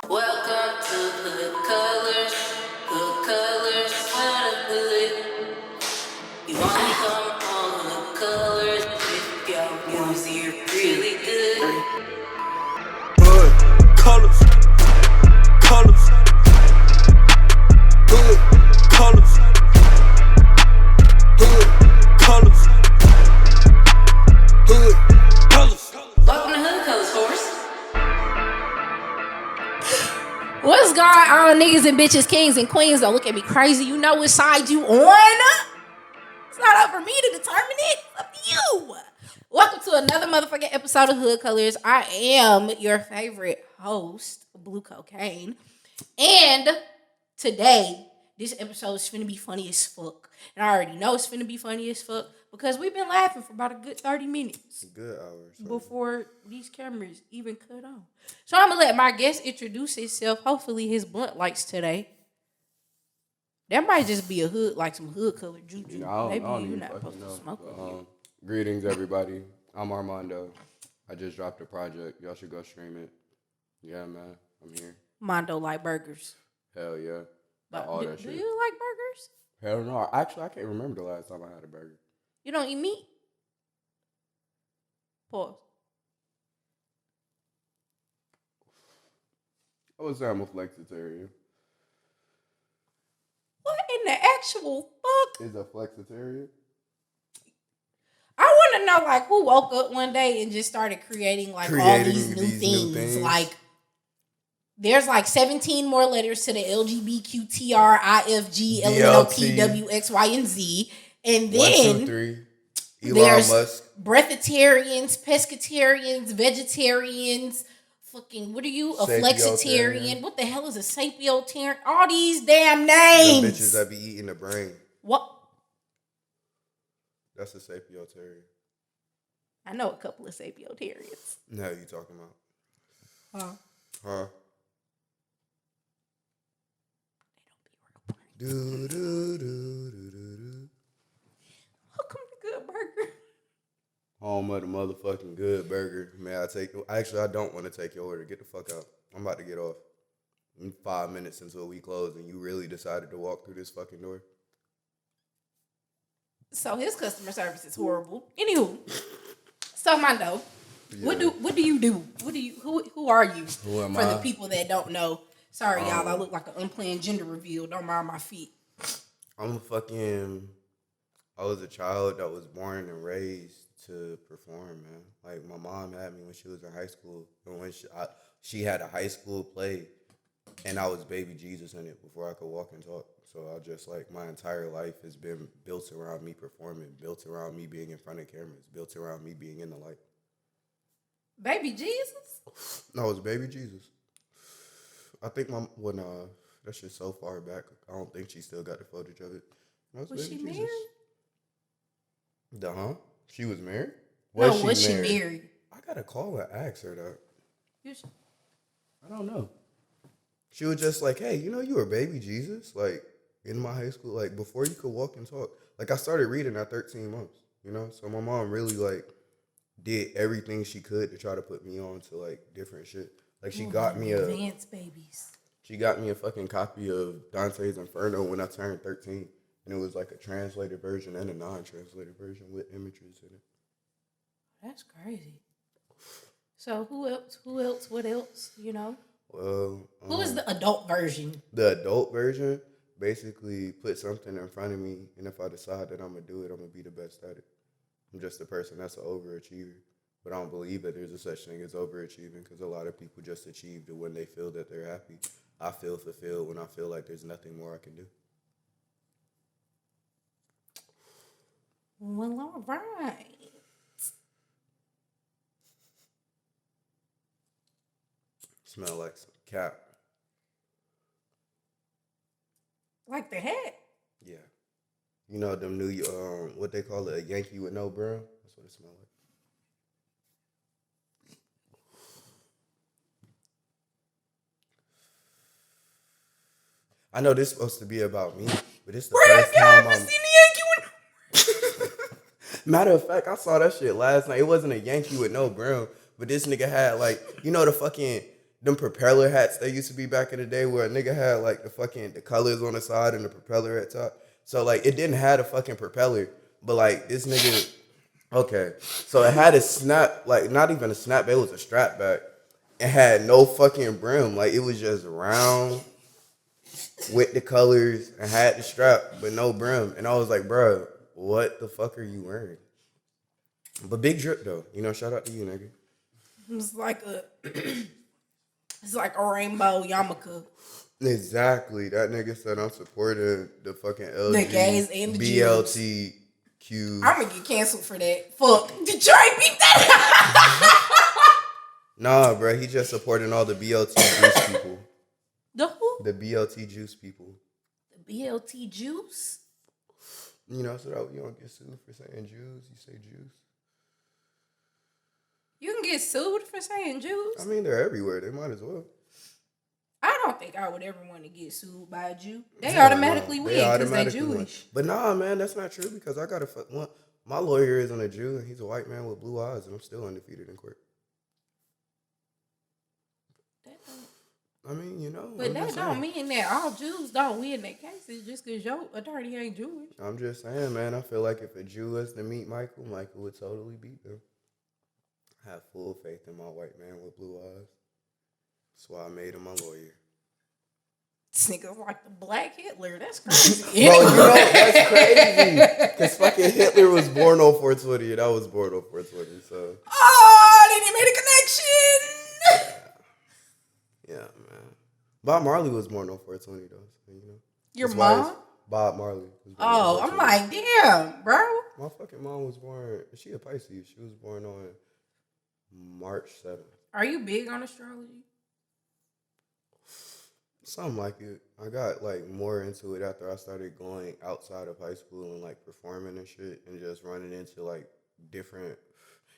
Welcome to Hood Colors. Hood Colors for the hood. You only come on Hood Colors if your music really good. Hood colors, colors, hood colors, hood colors, hood colors. Welcome to Hood Colors, horse. What's going on, niggas and bitches, kings and queens? Don't look at me crazy. You know which side you on. It's not up for me to determine it. It's up to you. Welcome to another motherfucking episode of Hood Colors. I am your favorite host, Blue Cocaine. And today, this episode is finna be funny as fuck. And I already know it's finna be funny as fuck because we've been laughing for about a good 30 minutes. Good hours. Before these cameras even cut on. So I'm gonna let my guest introduce himself. Hopefully his blunt lights today. That might just be a hood, like some hood color juju. Maybe you're not supposed to smoke with Greetings, everybody. I'm Armando. I just dropped a project. Y'all should go stream it. Yeah, man. I'm here. Mondo like burgers. Hell yeah. But All do that shit. you like burgers? Hell no. Actually, I can't remember the last time I had a burger. You don't eat meat? Pause. I would say I'm a flexitarian. What in the actual fuck? Is a flexitarian? I want to know, like, who woke up one day and just started creating all these new things. Like, there's like 17 more letters to the LGBTQTR, IFG, LNOP, WX, Y, and Z. And then 1, 2, 3. Elon there's Musk. breatharians, pescatarians, vegetarians. Fucking, what are you? A flexitarian? What the hell is a sapiotarian? All these damn names. Them bitches that be eating the brain. What? That's a sapiotarian. I know a couple of sapiotarians. No, you talking about? Huh? Do, do, do, do, do, do. Welcome to Good Burger. Home of the motherfucking good burger. May I take? Actually, I don't want to take your order. Get the fuck out. I'm about to get off. In 5 minutes until we close, and you really decided to walk through this fucking door. So his customer service is horrible. Anywho, so Mondo, what do you do? Who are you? Who am For I? the people that don't know. Sorry, y'all. I look like an unplanned gender reveal. Don't mind my feet. I was a child that was born and raised to perform, man. Like, my mom had me when she was in high school. And when she had a high school play, and I was baby Jesus in it before I could walk and talk. So I just, like, my entire life has been built around me performing, built around me being in front of cameras, built around me being in the light. Baby Jesus? No, it was baby Jesus. I think that shit's so far back. I don't think she still got the footage of it. Was she married? She was married? Was she married? I gotta call and ask her that. Yes. I don't know. She was just like, hey, you were baby Jesus, like, in my high school, like, before you could walk and talk. Like, I started reading at 13 months, So my mom really, like, did everything she could to try to put me on to, like, different shit. Like, she got me advanced babies. She got me a fucking copy of Dante's Inferno when I turned 13. And it was like a translated version and a non-translated version with images in it. That's crazy. So who else? What else? Well, Who is the adult version? The adult version basically put something in front of me, and if I decide that I'm going to do it, I'm going to be the best at it. I'm just a person that's an overachiever. But I don't believe that there's a such thing as overachieving because a lot of people just achieve it when they feel that they're happy. I feel fulfilled when I feel like there's nothing more I can do. Well, all right. Smell like some cap. Like the hat? Yeah. You know them new, what they call it, a Yankee with no brown? That's what it smells like. I know this is supposed to be about me, but it's the first time I'm... seen the Yankee with... Matter of fact, I saw that shit last night. It wasn't a Yankee with no brown, but this nigga had, like, the fucking them propeller hats that used to be back in the day where a nigga had like the colors on the side and the propeller at top. So like it didn't have a fucking propeller, but like this nigga, okay. So it had a snap, like not even a snap, it was a strap back. It had no fucking brim. Like it was just round with the colors and had the strap, but no brim. And I was like, bro, what the fuck are you wearing? But big drip though. You know, shout out to you, nigga. It's like a it's like a rainbow yarmulke. Exactly. That nigga said I'm supporting the fucking LG, The gays and the Jews. BLTQ. I'm gonna get canceled for that. Fuck. Detroit beat that. Nah, bro. He just supporting all the BLT juice people. The who? The BLT juice people. The BLT juice? You know, so that you don't get sued for saying Jews. You say juice. You can get sued for saying Jews? I mean, they're everywhere. They might as well. I don't think I would ever want to get sued by a Jew. They automatically win because they're Jewish. Win. But nah, man, that's not true because I got one. My lawyer isn't a Jew and he's a white man with blue eyes and I'm still undefeated in court. I mean, you know. But that don't mean that all Jews don't win their cases just because your attorney ain't Jewish. I'm just saying, man, I feel like if a Jew was to meet Michael would totally beat them. I have full faith in my white man with blue eyes. That's why I made him my lawyer. This nigga's like the black Hitler. That's crazy. Bro, you know, that's crazy. Because fucking Hitler was born on 420 and I was born on 420, so. Oh, then he made a connection. Yeah, man. Bob Marley was born on 420, though. So, you know. Your mom? Bob Marley. Was born oh, I'm like, damn, bro. My fucking mom was born, she a Pisces. She was born on March 7th. Are you big on astrology? Something like it. I got like more into it after I started going outside of high school and like performing and shit and just running into like different,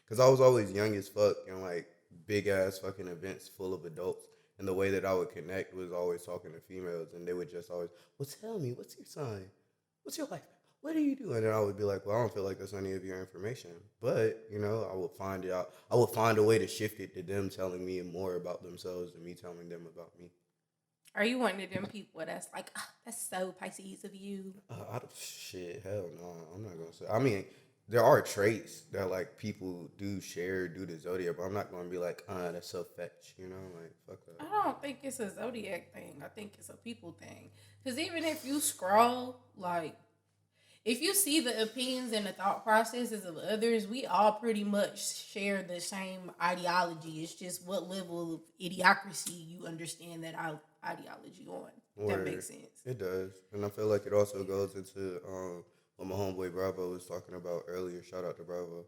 because I was always young as fuck and like big ass fucking events full of adults. And the way that I would connect was always talking to females and they would just always, well, tell me, what's your sign? What's your life? What do you do? And then I would be like, well, I don't feel like that's any of your information. But, you know, I would find it out. I would find a way to shift it to them telling me more about themselves than me telling them about me. Are you one of them people that's like, oh, that's so Pisces of you? Shit, hell no. I'm not going to say. I mean, there are traits that, like, people do share due to Zodiac, but I'm not going to be like, that's so fetch, you know? Like, fuck that. I don't think it's a Zodiac thing. I think it's a people thing. Because even if you scroll, like, if you see the opinions and the thought processes of others, we all pretty much share the same ideology. It's just what level of idiocracy you understand that ideology on. If that makes sense. It does. And I feel like it also goes into what my homeboy Bravo was talking about earlier. Shout out to Bravo.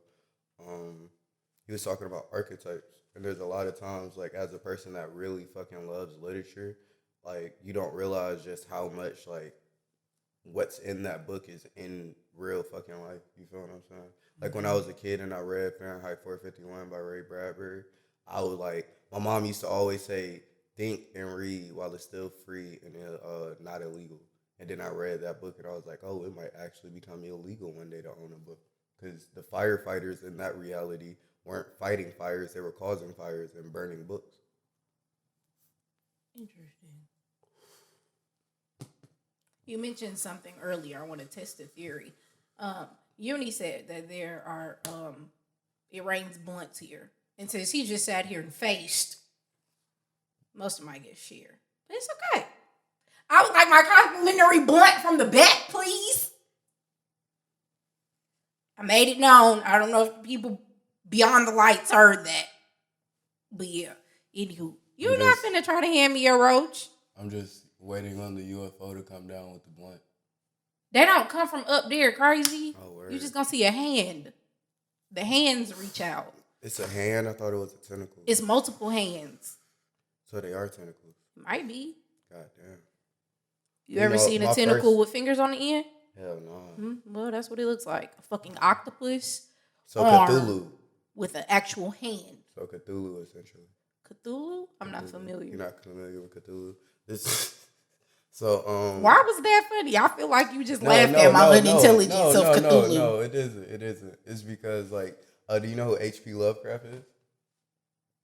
He was talking about archetypes. And there's a lot of times, like, as a person that really fucking loves literature, like, you don't realize just how much, like, what's in that book is in real fucking life. You feel what I'm saying? Like when I was a kid and I read Fahrenheit 451 by Ray Bradbury, I was like, my mom used to always say, think and read while it's still free and not illegal. And then I read that book and I was like, oh, it might actually become illegal one day to own a book. Because the firefighters in that reality weren't fighting fires, they were causing fires and burning books. Interesting. You mentioned something earlier. I want to test the theory. Uni said that there are, it rains blunts here. And since he just sat here and faced, most of them might get shared. But it's okay. I would like my complimentary blunt from the back, please. I made it known. I don't know if people beyond the lights heard that. But yeah, anywho. You're not finna try to hand me a roach. I'm just waiting on the UFO to come down with the blunt. They don't come from up there, crazy. Oh, word. You're just gonna see a hand. The hands reach out. It's a hand? I thought it was a tentacle. It's multiple hands. So they are tentacles. Might be. God damn. You ever seen a tentacle with fingers on the end? Hell no. Well, that's what it looks like. A fucking octopus. So Cthulhu. With an actual hand. So Cthulhu, essentially. Cthulhu? I'm not familiar. You're not familiar with Cthulhu? So, why was that funny? I feel like you just laughed at my unintelligence of Cthulhu. No, it isn't. It's because, like, do you know who H.P. Lovecraft is?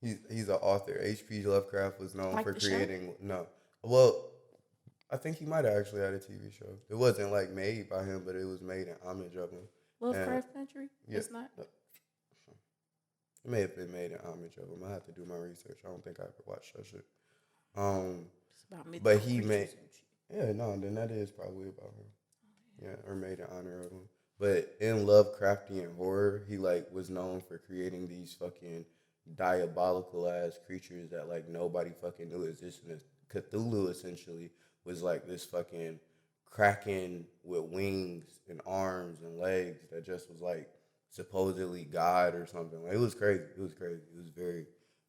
He's an author. H.P. Lovecraft was known Like for the show? creating. No, well, I think he might have actually had a TV show. It wasn't like made by him, but it was made in homage of him. Lovecraft Country? Yeah, It's not. it may have been made in homage of him. I have to do my research. I don't think I ever watched that shit. It's about mythical But he creatures made. and shit. Yeah, no, then that is probably about him. Yeah, or made in honor of him. But in Lovecraftian horror, he like was known for creating these fucking diabolical ass creatures that like nobody fucking knew existed. Cthulhu essentially was like this fucking kraken with wings and arms and legs that just was like supposedly God or something. Like, it was crazy. It was crazy. It was very,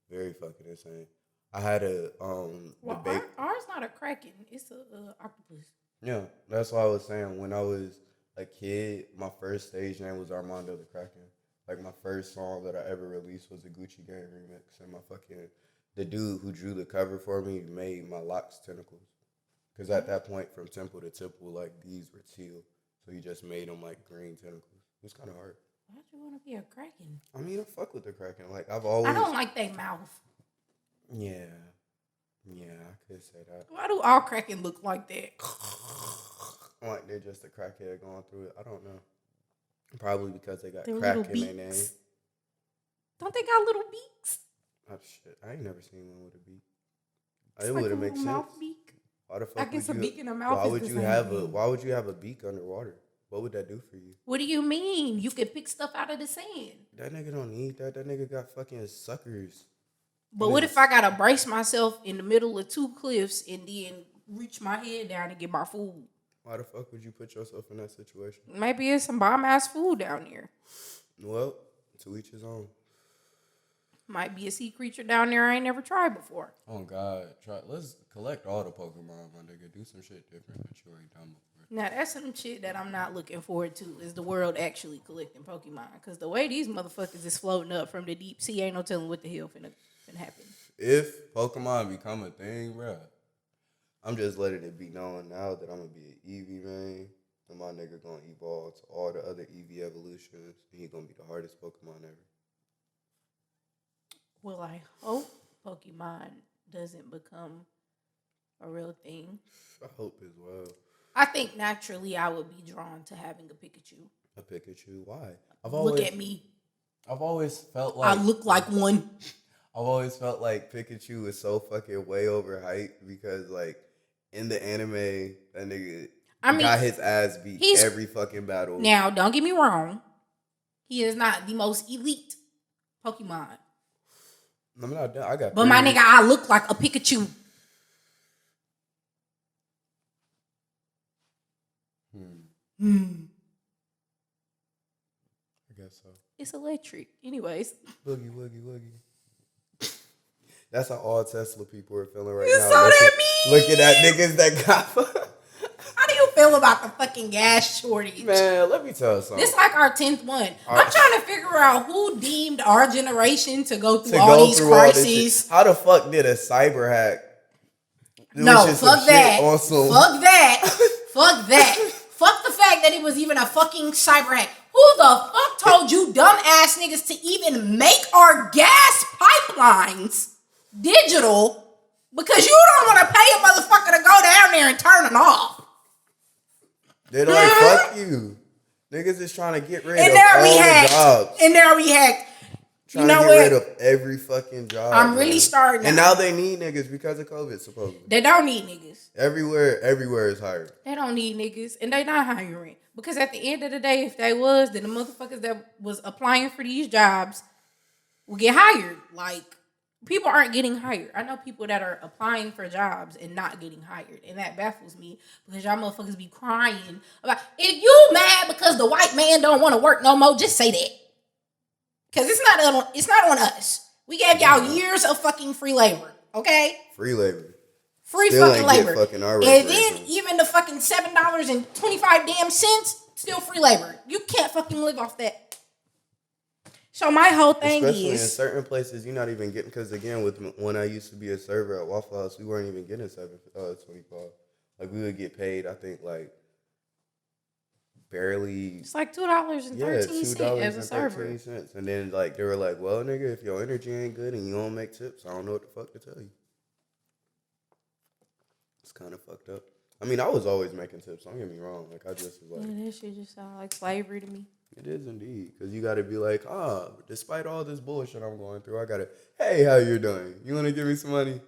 very fucking insane. I had a Well, debate. ours not a kraken. It's a octopus. Yeah, that's why I was saying when I was a kid, my first stage name was Armando the Kraken. Like my first song that I ever released was a Gucci Gang remix, and the dude who drew the cover for me made my locks tentacles. Because at that point, from temple to temple, like these were teal, so he just made them like green tentacles. It was kind of hard. Why'd you want to be a kraken? I mean, I fuck with the Kraken. Like I've always. I don't like their mouth. Yeah, I could say that. Why do all kraken look like that? Like they're just a crackhead going through it. I don't know. Probably because they got Their crack little in their name. beaks. Don't they got little beaks? Oh shit! I ain't never seen one with a beak. It's It like a wouldn't make little sense. mouth beak. Why the fuck I guess would a you? beak and a mouth Why is would the you same have thing. Why would you have a beak underwater? What would that do for you? What do you mean? You could pick stuff out of the sand. That nigga don't need that. That nigga got fucking suckers. But what if I gotta brace myself in the middle of two cliffs and then reach my head down and get my food? Why the fuck would you put yourself in that situation? Maybe it's some bomb ass food down there. Well, to each his own. Might be a sea creature down there I ain't never tried before. Oh God, let's collect all the Pokemon, my nigga. Do some shit different that you ain't done before. Now that's some shit that I'm not looking forward to is the world actually collecting Pokemon. Because the way these motherfuckers is floating up from the deep sea, ain't no telling what the hell finna happen. If Pokemon become a thing, bruh, I'm just letting it be known now that I'm gonna be an Eevee main, and my nigga gonna evolve to all the other Eevee evolutions, and he gonna be the hardest Pokemon ever. Well, I hope Pokemon doesn't become a real thing. I hope as well. I think naturally I would be drawn to having a Pikachu. A Pikachu, why? Look at me. I've always felt like I look like one. I've always felt like Pikachu is so fucking way overhyped because like in the anime that nigga got his ass beat every fucking battle. Now, don't get me wrong. He is not the most elite Pokemon. I'm not done. I got. But my nigga, I look like a Pikachu. I guess so. It's electric. Anyways. Woogie, woogie, woogie. That's how all Tesla people are feeling right You now. saw that meme? Looking at niggas that got. How do you feel about the fucking gas shortage? Man, let me tell you something. This like our 10th one. I'm trying to figure out who deemed our generation to go through all these crises. How the fuck did a cyber hack? No, fuck that. Fuck that. Fuck that. Fuck the fact that it was even a fucking cyber hack. Who the fuck told you dumbass niggas to even make our gas pipelines digital because you don't want to pay a motherfucker to go down there and turn it off? They're like, fuck you. Niggas is trying to get rid of all the jobs. And there we hacked. Trying to get rid of every fucking job. I'm really starting. And now they need niggas because of COVID, supposedly. They don't need niggas. Everywhere is hired. They don't need niggas, and they not hiring. Because at the end of the day, if they was, then the motherfuckers that was applying for these jobs will get hired. Like, people aren't getting hired. I know people that are applying for jobs and not getting hired, and that baffles me because y'all motherfuckers be crying about, if you mad because the white man don't want to work no more, just say that. Because it's not on us. We gave y'all years of fucking free labor, okay? Free labor. Free still fucking labor. Fucking and then even the fucking $7.25 damn cents, still free labor. You can't fucking live off that. So my whole thing especially is, in certain places, you're not even getting, because again, when I used to be a server at Waffle House, we weren't even getting $7.25. Like we would get paid, I think like barely. It's like $2.13 $2 as a and server. 13 cents. And then like they were like, well, nigga, if your energy ain't good and you don't make tips, I don't know what the fuck to tell you. It's kind of fucked up. I mean, I was always making tips. Don't get me wrong. Like I just was like, Yeah, that shit just sound like slavery to me. it is indeed, because you got to be like, despite all this bullshit I'm going through, I got to, hey, how you doing? You want to give me some money?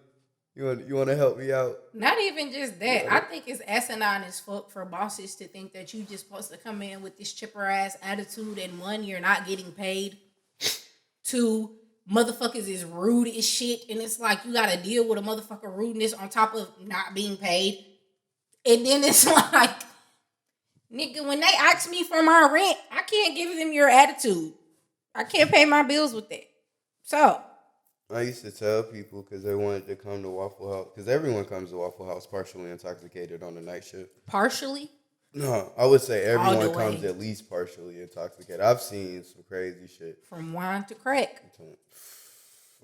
You want to help me out? Not even just that. I think it's asinine as fuck for bosses to think that you just supposed to come in with this chipper ass attitude, and one, you're not getting paid. Two, motherfuckers is rude as shit, and it's like you gotta deal with a motherfucker rudeness on top of not being paid. And then it's like, nigga, when they ask me for my rent, I can't give them your attitude. I can't pay my bills with that. So I used to tell people because they wanted to come to Waffle House, because everyone comes to Waffle House partially intoxicated on the night shift. partially, No, I would say All the everyone comes way. at least partially intoxicated. I've seen some crazy shit. from wine to crack.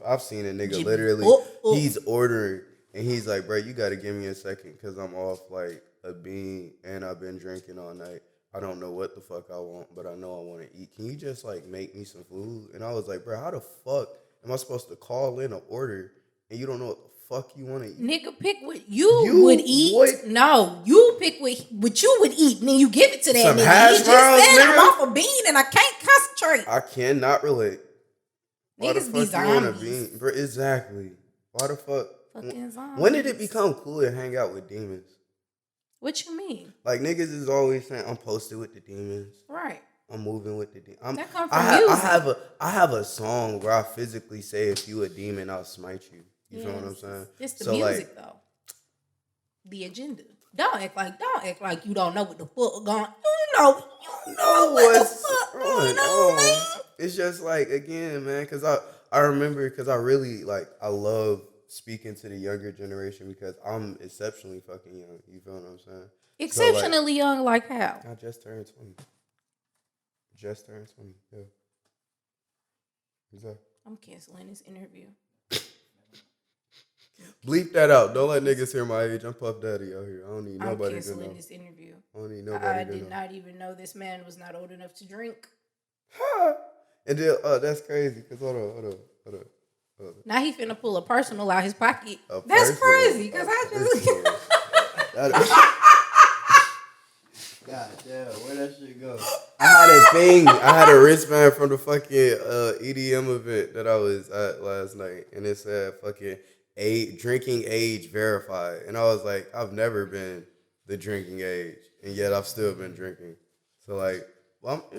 I've seen a nigga Jimmy. literally, Oh. he's ordering, and he's like, bro, you got to give me a second because I'm off like a bean and I've been drinking all night. I don't know what the fuck I want, but I know I want to eat. Can you just like make me some food? And I was like, bro, how the fuck am I supposed to call in an order and you don't know what the fuck you want to eat? Nigga, pick what you would eat. would- No, you pick what you would eat, and then you give it to that Some nigga. hash He just browns, said, I'm nigga? off a bean and I can't concentrate. I cannot relate. Why Niggas the be fuck you want a zombies. bean? Bro, exactly. Why the fuck? Fucking zombies. When did it become cool to hang out with demons? What you mean? Like niggas is always saying, I'm posted with the demons. Right. I'm moving with the demons. That come from music. I have a song where I physically say, if you a demon, I'll smite you. You feel what I'm saying? It's the So, music, though. The agenda. Don't act like you don't know what the fuck going. You know what the fuck going on, man. It's just like, again, man, because I remember, because I really, like, I love speaking to the younger generation because I'm exceptionally fucking young. You feel what I'm saying? Exceptionally young, like how? I just turned 20. Just turned 20, yeah. Exactly. I'm canceling this interview. Bleep that out. Don't let niggas hear my age. I'm Puff Daddy out here. I don't need I'm nobody to canceling know. this interview. I don't need nobody I to did know. not even know this man was not old enough to drink. And then, that's crazy. Because hold on. Now he finna pull a personal out his pocket. A That's personal- crazy, because I just... God damn, where that shit go? I had a thing. I had a wristband from the fucking EDM event that I was at last night, and it said fucking drinking age verified, and I was like, I've never been the drinking age, and yet I've still been drinking. So like, well, I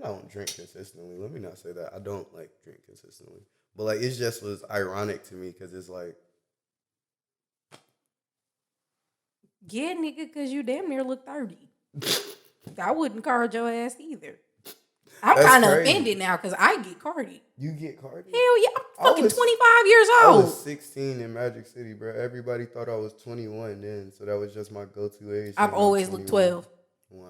don't drink consistently. Let me not say that. I don't like drink consistently, but like, it just was ironic to me because it's like. Yeah, nigga, because you damn near look 30. I wouldn't card your ass either. I'm That's kind of crazy. offended now because I get carded. You get carded? Hell yeah, I'm fucking was- 25 years I old. was 16 in Magic City, bro. Everybody thought I was 21 then, so that was just my go-to age. I've always looked 12. Wow.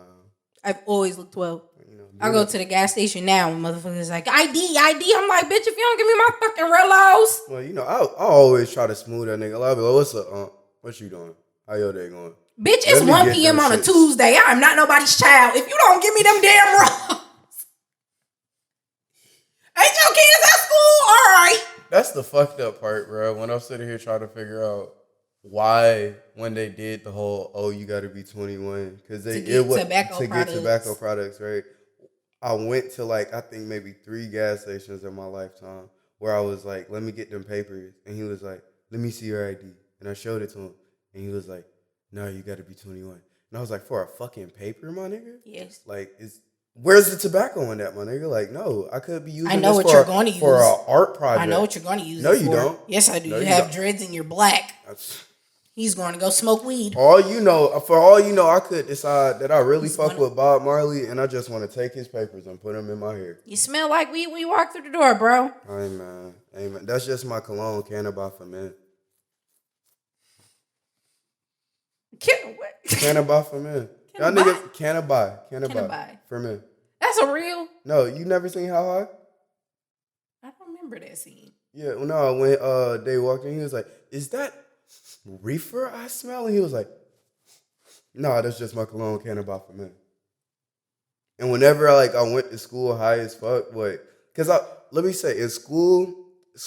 I've always looked 12. You know, I go to the gas station now and motherfuckers like, ID. I'm like, bitch, if you don't give me my fucking relos. Well, you know, I always try to smooth that nigga. I'll be like, what's up, What you doing? How your day going? Bitch, Let it's me 1 get p.m. them on a shits. Tuesday. I am not nobody's child. If you don't give me them damn relos. Ain't your kids at school? All right. That's the fucked up part, bro. When I'm sitting here trying to figure out why, when they did the whole, you got to be 21, because To get tobacco products, right? I went to like, I think maybe 3 gas stations in my lifetime where I was like, let me get them papers. And he was like, let me see your ID. And I showed it to him. And he was like, no, you got to be 21. And I was like, for a fucking paper, my nigga? Yes. Like, where's the tobacco in that, my nigga? Like, no, I could be using I know this what you're going to for use. an art project. I know what you're going to use No, it you for. don't. Yes, I do. No, you you have don't. dreads and you're black. That's- He's going to go smoke weed. for all you know, I could decide that I really fuck with Bob Marley, and I just want to take his papers and put them in my hair. You smell like weed when you walk through the door, bro. Amen. That's just my cologne, Cannabis for men. What? Cannabis for men. Y'all niggas, Cannabis for men. That's a real. No, you never seen How High? I don't remember that scene. Yeah, well, no, when they walked in, he was like, is that reefer I smell? And he was like, no, that's just my cologne, Cannabis for men. And whenever I went to school high as fuck, cause let me say, in school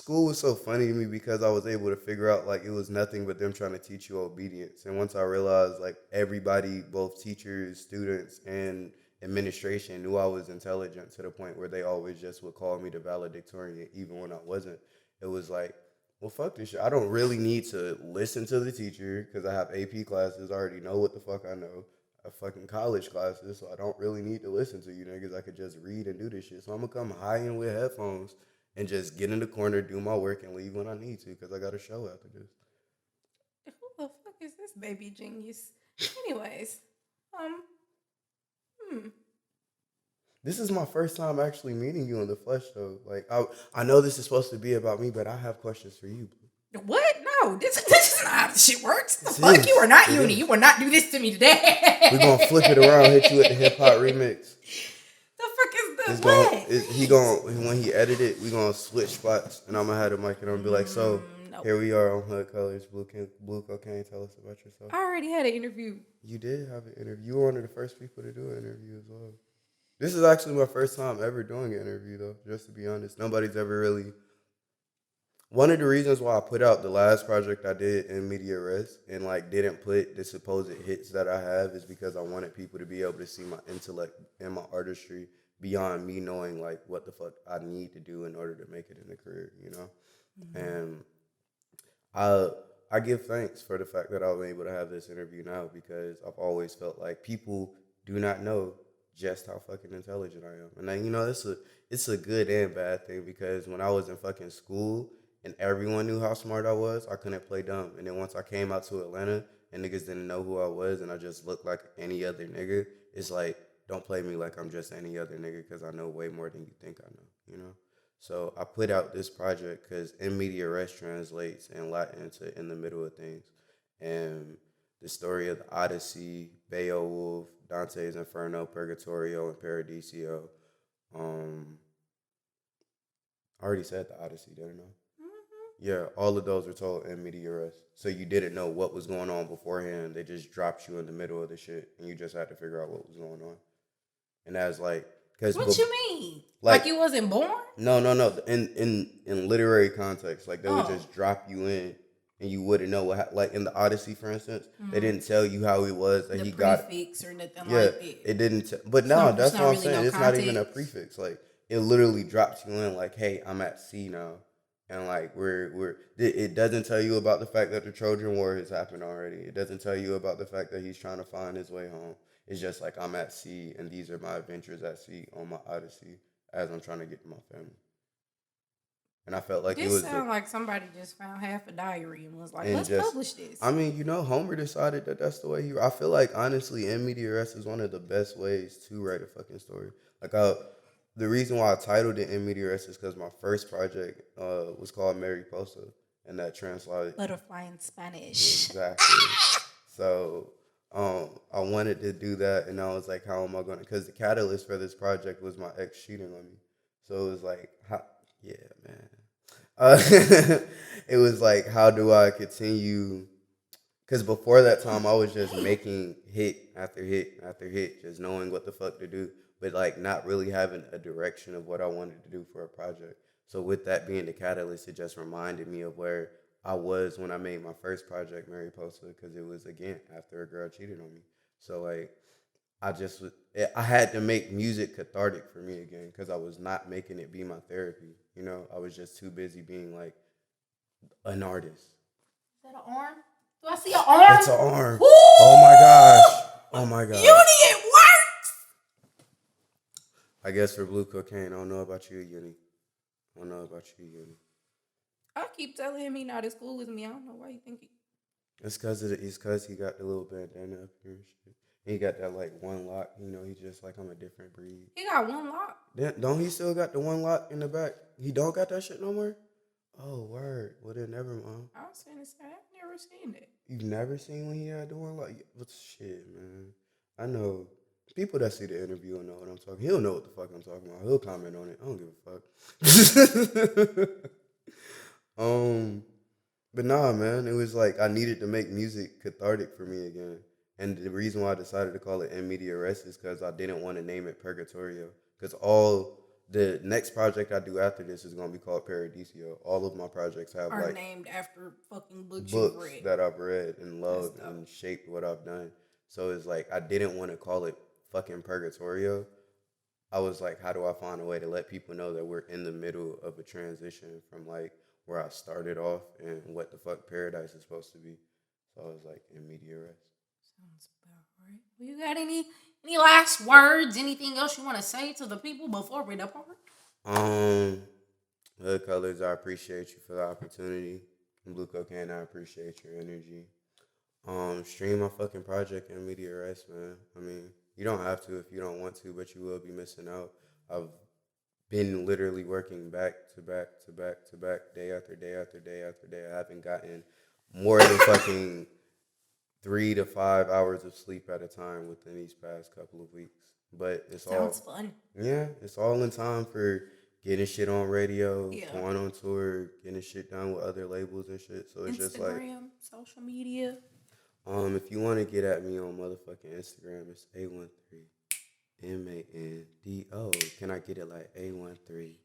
was so funny to me because I was able to figure out like it was nothing but them trying to teach you obedience. And once I realized like everybody, both teachers, students, and administration knew I was intelligent to the point where they always just would call me the valedictorian even when I wasn't. It was like, well, fuck this shit. I don't really need to listen to the teacher because I have AP classes. I already know what the fuck I know. I fucking college classes, so I don't really need to listen to you niggas. I could just read and do this shit. So I'm gonna come high in with headphones and just get in the corner, do my work, and leave when I need to because I got a show after this. Who the fuck is this baby genius? Anyways, This is my first time actually meeting you in the flesh, though. Like, I know this is supposed to be about me, but I have questions for you. What? No, this is not how this shit works. The This fuck? is. You are not It uni. is. You will not do this to me today. We're gonna flip it around, hit you with the hip hop remix. The fuck is It's the gonna, what? he gonna when he edit it, we gonna switch spots, and I'm gonna have the mic and I'm gonna be like, so Nope. here we are on Hood Colors, Blue Cocaine. Tell us about yourself. I already had an interview. You did have an interview. You were one of the first people to do an interview as well. This is actually my first time ever doing an interview, though. Just to be honest, nobody's ever really. One of the reasons why I put out the last project I did in media res and like didn't put the supposed hits that I have is because I wanted people to be able to see my intellect and my artistry beyond me knowing like what the fuck I need to do in order to make it in the career, you know? And I give thanks for the fact that I was able to have this interview now because I've always felt like people do not know just how fucking intelligent I am. And then, you know, it's a good and bad thing because when I was in fucking school and everyone knew how smart I was, I couldn't play dumb. And then once I came out to Atlanta and niggas didn't know who I was and I just looked like any other nigga, it's like, don't play me like I'm just any other nigga because I know way more than you think I know, you know? So I put out this project because in media res translates in Latin to in the middle of things. And the story of the Odyssey, Beowulf, Dante's Inferno, Purgatorio, and Paradiso. I already said the Odyssey, didn't I? Yeah, all of those were told in media res. So you didn't know what was going on beforehand. They just dropped you in the middle of the shit, and you just had to figure out what was going on. And that's like, because What you mean? Like you wasn't born? No. In literary context, like they would just drop you in, and you wouldn't know what. Like in the Odyssey, for instance, they didn't tell you how he was that The he got. prefix or nothing Yeah, like that. it didn't. But no, not- that's it's what not I'm really saying. no It's not even a context. prefix. Like it literally drops you in. Like, hey, I'm at sea now, and like we're. It doesn't tell you about the fact that the Trojan War has happened already. It doesn't tell you about the fact that he's trying to find his way home. It's just like I'm at sea, and these are my adventures at sea on my Odyssey as I'm trying to get to my family. And I felt like This it was. sounds like somebody just found half a diary and was like, And let's just- publish this. I mean, you know, Homer decided that that's the way he. I feel like honestly, in media res is one of the best ways to write a fucking story. Like the reason why I titled it in media res is because my first project was called Mariposa, and that translated Butterfly in Spanish. exactly. So I wanted to do that, and I was like, how am I gonna? Because the catalyst for this project was my ex cheating on me. So it was like, yeah, man. It was like, how do I continue? Because before that time, I was just making hit after hit after hit, just knowing what the fuck to do, but like not really having a direction of what I wanted to do for a project. So with that being the catalyst, it just reminded me of where I was when I made my first project, Mariposa, because it was, again, after a girl cheated on me. So like, I had to make music cathartic for me again because I was not making it be my therapy. You know, I was just too busy being like an artist. Is that an arm? Do I see an arm? It's an arm. Woo! Oh my gosh. Oh my god. Uni, it works! I guess for Blue Cocaine, I don't know about you, Uni. I don't know about you, Uni. I keep telling him he not as cool as me. I don't know why you think he... It's because he got the little bandana up here and shit. He got that like one lock, you know, he's just like, I'm a different breed. He got one lock. Don't he still got the one lock in the back? He don't got that shit no more? Oh, word. Well, then never mind. I was saying this, I've never seen that. You've never seen when he had the one lock? What shit, man. I know. People that see the interview will know what I'm talking. He'll know what the fuck I'm talking about. He'll comment on it. I don't give a fuck. But nah, man. It was like I needed to make music cathartic for me again. And the reason why I decided to call it In Media Res is because I didn't want to name it Purgatorio. Because all the next project I do after this is going to be called Paradiso. All of my projects have Are like named after fucking books you've books read. that I've read and loved dope. and shaped what I've done. So it's like I didn't want to call it fucking Purgatorio. I was like, how do I find a way to let people know that we're in the middle of a transition from like where I started off and what the fuck paradise is supposed to be. So I was like, In Media Res. Sounds about right. Well, you got any last words? Anything else you want to say to the people before we depart? Hood Colors, I appreciate you for the opportunity. Blue Cocaine, I appreciate your energy. Stream my fucking project In Media Res, man. I mean, you don't have to if you don't want to, but you will be missing out. I've been literally working back to back to back to back, day after day after day after day. I haven't gotten more than fucking 3 to 5 hours of sleep at a time within these past couple of weeks. But it's Sounds fun. Yeah, it's all in time for getting shit on radio, Yeah. going on tour, getting shit done with other labels and shit. So it's just like, Instagram, social media. if you want to get at me on motherfucking Instagram, it's A13Mando. Can I get it like A13Mando?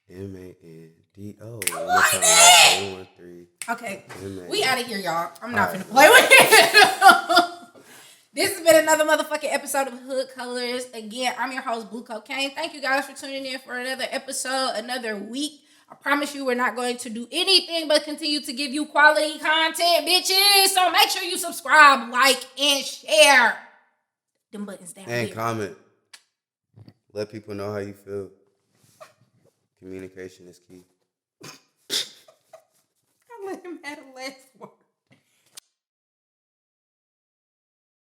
One more time, like A13. Okay, M-A. we out of here, y'all. I'm not All finna play with it. This has been another motherfucking episode of Hood Colors. Again, I'm your host, Blue Cocaine. Thank you guys for tuning in for another episode, another week. I promise you we're not going to do anything but continue to give you quality content, bitches. So make sure you subscribe, like, and share. Them buttons down And there. comment. Let people know how you feel. Communication is key. I let him have the last word.